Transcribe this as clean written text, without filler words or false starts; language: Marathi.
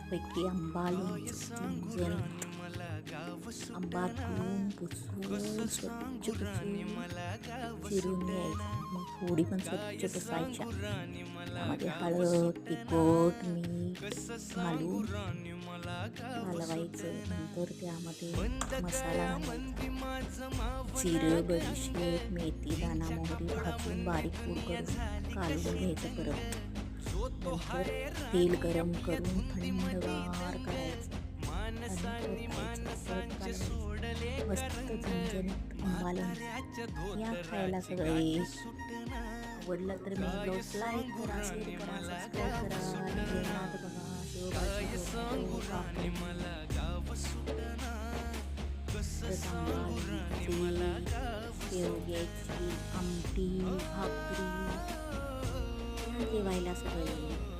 मस्तपैकी आंबा लोणचं झणझणीत आंबा धुवून पुसून स्वच्छ पुसून चिरून घ्यायचा. मग फोडी पण स्वच्छ पुसायच्या. त्यामध्ये हळद, तिखट, मीठ घालून कालवायचं. नंतर त्यामध्ये मसाला घालायचा. जिरं, बडीशेप, मेथी, दाणा, मोहरी भाजून बारीक पूड करून कालवून घ्यायचं परत. नंतर तेल गरम करून थंडगार करायचं. मस्त झणझणीत आंबा लोणचं. या खायला सगळे. आवडलं तर मी ब्लॉग लाईक करा, शेअर करा, सबस्क्राईब करा. निघेनात बघा शेवग्याची आमटी, भाकरी जेवायला सगळे.